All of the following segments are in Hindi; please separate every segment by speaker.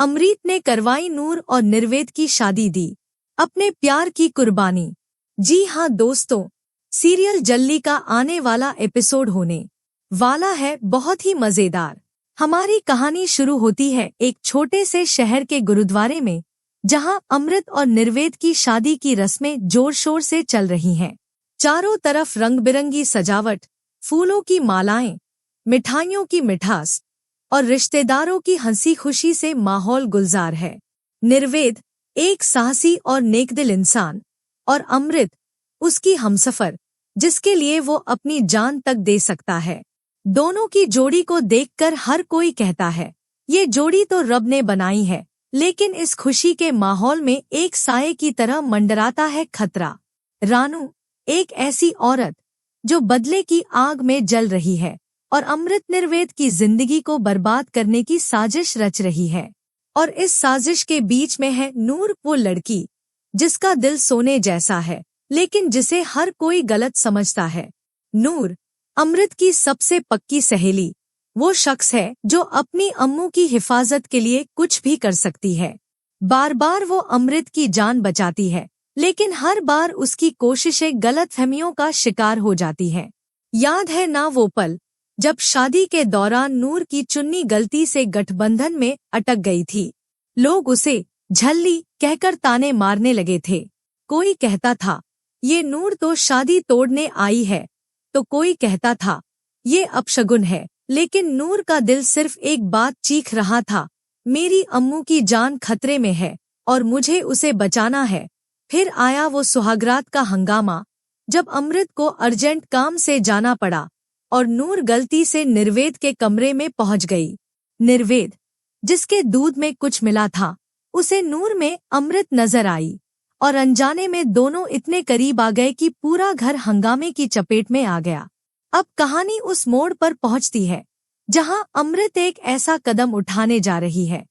Speaker 1: अमृत ने करवाई नूर और निर्वेद की शादी दी, अपने प्यार की कुर्बानी। जी हाँ दोस्तों, सीरियल जल्ली का आने वाला एपिसोड होने वाला है बहुत ही मजेदार। हमारी कहानी शुरू होती है एक छोटे से शहर के गुरुद्वारे में, जहां अमृत और निर्वेद की शादी की रस्में जोर शोर से चल रही हैं। चारों तरफ रंग बिरंगी सजावट, फूलों की मालाएं, मिठाइयों की मिठास और रिश्तेदारों की हंसी खुशी से माहौल गुलजार है। निर्वेद एक साहसी और नेकदिल इंसान, और अमृत उसकी हमसफर, जिसके लिए वो अपनी जान तक दे सकता है। दोनों की जोड़ी को देखकर हर कोई कहता है, ये जोड़ी तो रब ने बनाई है। लेकिन इस खुशी के माहौल में एक साये की तरह मंडराता है खतरा। रानू, एक ऐसी औरत जो बदले की आग में जल रही है और अमृत निर्वेद की जिंदगी को बर्बाद करने की साजिश रच रही है। और इस साजिश के बीच में है नूर, वो लड़की जिसका दिल सोने जैसा है, लेकिन जिसे हर कोई गलत समझता है। नूर, अमृत की सबसे पक्की सहेली, वो शख्स है जो अपनी अम्मू की हिफाजत के लिए कुछ भी कर सकती है। बार बार वो अमृत की जान बचाती है, लेकिन हर बार उसकी कोशिशें गलतफहमियों का शिकार हो जाती हैं। याद है ना वो पल जब शादी के दौरान नूर की चुन्नी गलती से गठबंधन में अटक गई थी। लोग उसे झल्ली कहकर ताने मारने लगे थे। कोई कहता था, ये नूर तो शादी तोड़ने आई है, तो कोई कहता था, ये अपशगुन है। लेकिन नूर का दिल सिर्फ एक बात चीख रहा था, मेरी अम्मू की जान खतरे में है और मुझे उसे बचाना है। फिर आया वो सुहागरात का हंगामा, जब अमृत को अर्जेंट काम से जाना पड़ा और नूर गलती से निर्वेद के कमरे में पहुंच गई। निर्वेद, जिसके दूध में कुछ मिला था, उसे नूर में अमृत नजर आई और अनजाने में दोनों इतने करीब आ गए कि पूरा घर हंगामे की चपेट में आ गया। अब कहानी उस मोड़ पर पहुंचती है जहां अमृत एक ऐसा कदम उठाने जा रही है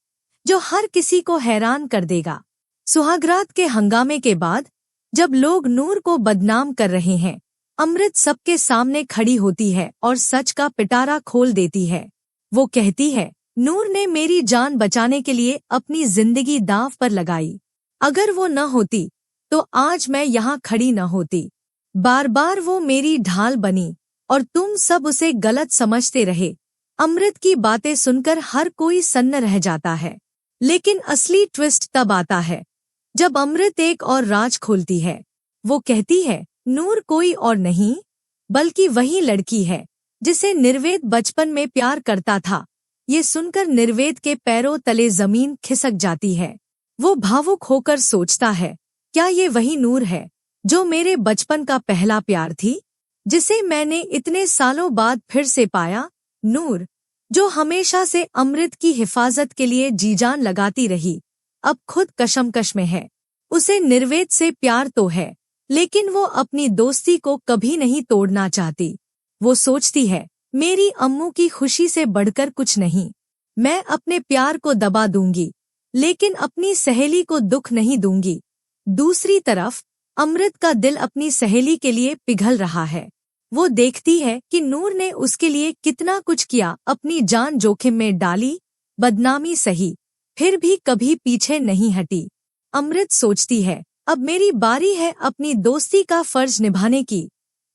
Speaker 1: जो हर किसी को हैरान कर देगा। सुहागरात के हंगामे के बाद जब लोग नूर को बदनाम कर रहे हैं, अमृत सबके सामने खड़ी होती है और सच का पिटारा खोल देती है। वो कहती है, नूर ने मेरी जान बचाने के लिए अपनी जिंदगी दांव पर लगाई। अगर वो न होती तो आज मैं यहाँ खड़ी न होती। बार बार वो मेरी ढाल बनी और तुम सब उसे गलत समझते रहे। अमृत की बातें सुनकर हर कोई सन्न रह जाता है, लेकिन असली ट्विस्ट तब आता है जब अमृत एक और राज खोलती है। वो कहती है, नूर कोई और नहीं बल्कि वही लड़की है जिसे निर्वेद बचपन में प्यार करता था। ये सुनकर निर्वेद के पैरों तले जमीन खिसक जाती है। वो भावुक होकर सोचता है, क्या ये वही नूर है जो मेरे बचपन का पहला प्यार थी, जिसे मैंने इतने सालों बाद फिर से पाया? नूर, जो हमेशा से अमृत की हिफाजत के लिए जी जान लगाती रही, अब खुद कशमकश में है। उसे निर्वेद से प्यार तो है, लेकिन वो अपनी दोस्ती को कभी नहीं तोड़ना चाहती। वो सोचती है, मेरी अम्मू की खुशी से बढ़कर कुछ नहीं। मैं अपने प्यार को दबा दूंगी, लेकिन अपनी सहेली को दुख नहीं दूंगी। दूसरी तरफ अमृत का दिल अपनी सहेली के लिए पिघल रहा है। वो देखती है कि नूर ने उसके लिए कितना कुछ किया, अपनी जान जोखिम में डाली, बदनामी सही, फिर भी कभी पीछे नहीं हटी। अमृत सोचती है, अब मेरी बारी है अपनी दोस्ती का फर्ज निभाने की।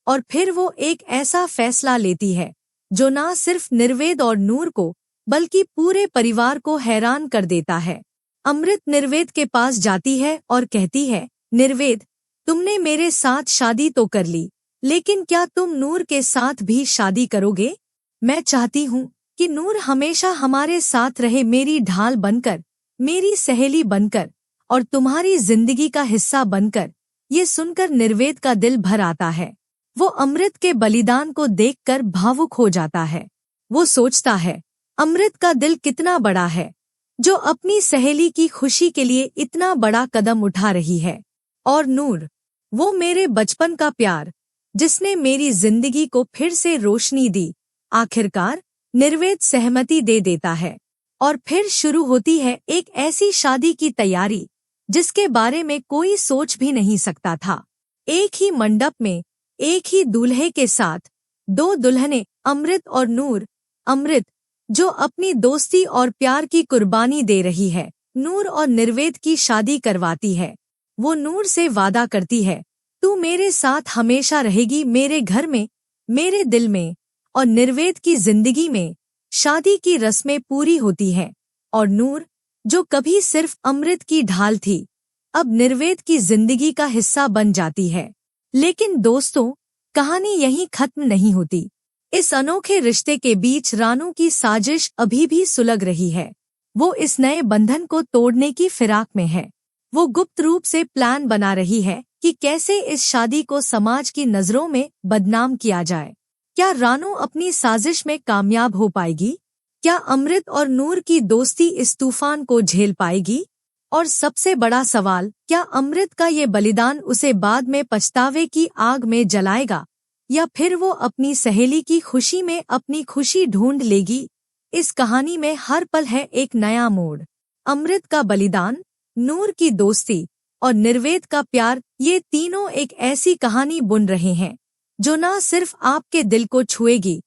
Speaker 1: और फिर वो एक ऐसा फैसला लेती है जो ना सिर्फ निर्वेद और नूर को बल्कि पूरे परिवार को हैरान कर देता है। अमृत निर्वेद के पास जाती है और कहती है, निर्वेद, तुमने मेरे साथ शादी तो कर ली, लेकिन क्या तुम नूर के साथ भी शादी करोगे? मैं चाहती हूँ कि नूर हमेशा हमारे साथ रहे, मेरी ढाल बनकर, मेरी सहेली बनकर और तुम्हारी जिंदगी का हिस्सा बनकर। ये सुनकर निर्वेद का दिल भर आता है। वो अमृत के बलिदान को देखकर भावुक हो जाता है। वो सोचता है, अमृत का दिल कितना बड़ा है जो अपनी सहेली की खुशी के लिए इतना बड़ा कदम उठा रही है। और नूर, वो मेरे बचपन का प्यार, जिसने मेरी जिंदगी को फिर से रोशनी दी। आखिरकार निर्वेद सहमति दे देता है और फिर शुरू होती है एक ऐसी शादी की तैयारी जिसके बारे में कोई सोच भी नहीं सकता था। एक ही मंडप में एक ही दूल्हे के साथ दो दुल्हनें, अमृत और नूर। अमृत जो अपनी दोस्ती और प्यार की कुर्बानी दे रही है। नूर और निर्वेद की शादी करवाती है। वो नूर से वादा करती है, तू मेरे साथ हमेशा रहेगी, मेरे घर में, मेरे दिल में। और निर्वेद की जिंदगी में शादी की रस्में पूरी होती हैं और नूर, जो कभी सिर्फ अमृत की ढाल थी, अब निर्वेद की जिंदगी का हिस्सा बन जाती है। लेकिन दोस्तों, कहानी यहीं खत्म नहीं होती। इस अनोखे रिश्ते के बीच रानू की साजिश अभी भी सुलग रही है। वो इस नए बंधन को तोड़ने की फिराक में है। वो गुप्त रूप से प्लान बना रही है कि कैसे इस शादी को समाज की नजरों में बदनाम किया जाए। क्या रानू अपनी साजिश में कामयाब हो पाएगी? क्या अमृत और नूर की दोस्ती इस तूफान को झेल पाएगी? और सबसे बड़ा सवाल, क्या अमृत का ये बलिदान उसे बाद में पछतावे की आग में जलाएगा, या फिर वो अपनी सहेली की खुशी में अपनी खुशी ढूंढ लेगी? इस कहानी में हर पल है एक नया मोड़। अमृत का बलिदान, नूर की दोस्ती और निर्वेद का प्यार, ये तीनों एक ऐसी कहानी बुन रहे हैं जो न सिर्फ आपके दिल को छुएगी,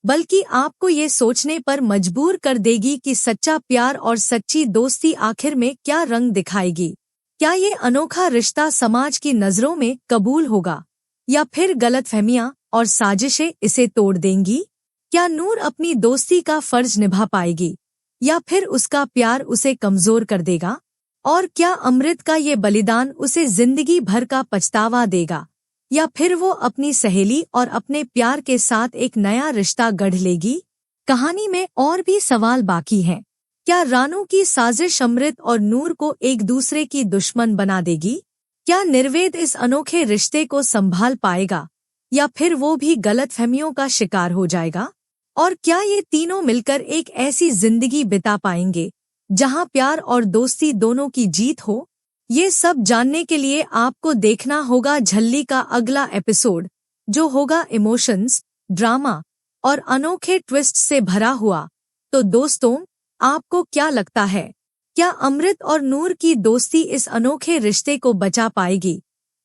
Speaker 1: बल्कि आपको ये सोचने पर मजबूर कर देगी कि सच्चा प्यार और सच्ची दोस्ती आखिर में क्या रंग दिखाएगी। क्या ये अनोखा रिश्ता समाज की नजरों में कबूल होगा, या फिर गलतफहमियां और साजिशें इसे तोड़ देंगी? क्या नूर अपनी दोस्ती का फर्ज निभा पाएगी, या फिर उसका प्यार उसे कमजोर कर देगा? और क्या अमृत का ये बलिदान उसे जिंदगी भर का पछतावा देगा, या फिर वो अपनी सहेली और अपने प्यार के साथ एक नया रिश्ता गढ़ लेगी? कहानी में और भी सवाल बाकी हैं। क्या रानू की साजिश अमृत और नूर को एक दूसरे की दुश्मन बना देगी? क्या निर्वेद इस अनोखे रिश्ते को संभाल पाएगा, या फिर वो भी गलतफहमियों का शिकार हो जाएगा? और क्या ये तीनों मिलकर एक ऐसी जिंदगी बिता पाएंगे जहां प्यार और दोस्ती दोनों की जीत हो? ये सब जानने के लिए आपको देखना होगा झल्ली का अगला एपिसोड, जो होगा इमोशंस, ड्रामा और अनोखे ट्विस्ट से भरा हुआ। तो दोस्तों, आपको क्या लगता है, क्या अमृत और नूर की दोस्ती इस अनोखे रिश्ते को बचा पाएगी,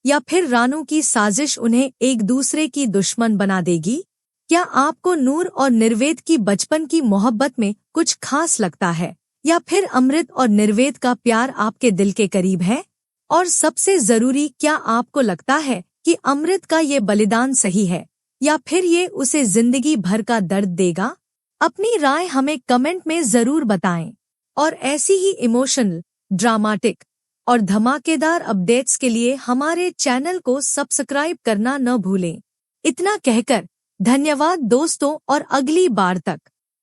Speaker 1: या फिर रानू की साजिश उन्हें एक दूसरे की दुश्मन बना देगी? क्या आपको नूर और निर्वेद की बचपन की मोहब्बत में कुछ खास लगता है, या फिर अमृत और निर्वेद का प्यार आपके दिल के करीब है? और सबसे जरूरी, क्या आपको लगता है कि अमृत का ये बलिदान सही है, या फिर ये उसे जिंदगी भर का दर्द देगा? अपनी राय हमें कमेंट में जरूर बताएं। और ऐसी ही इमोशनल, ड्रामाटिक और धमाकेदार अपडेट्स के लिए हमारे चैनल को सब्सक्राइब करना न भूलें। इतना कहकर धन्यवाद दोस्तों, और अगली बार तक।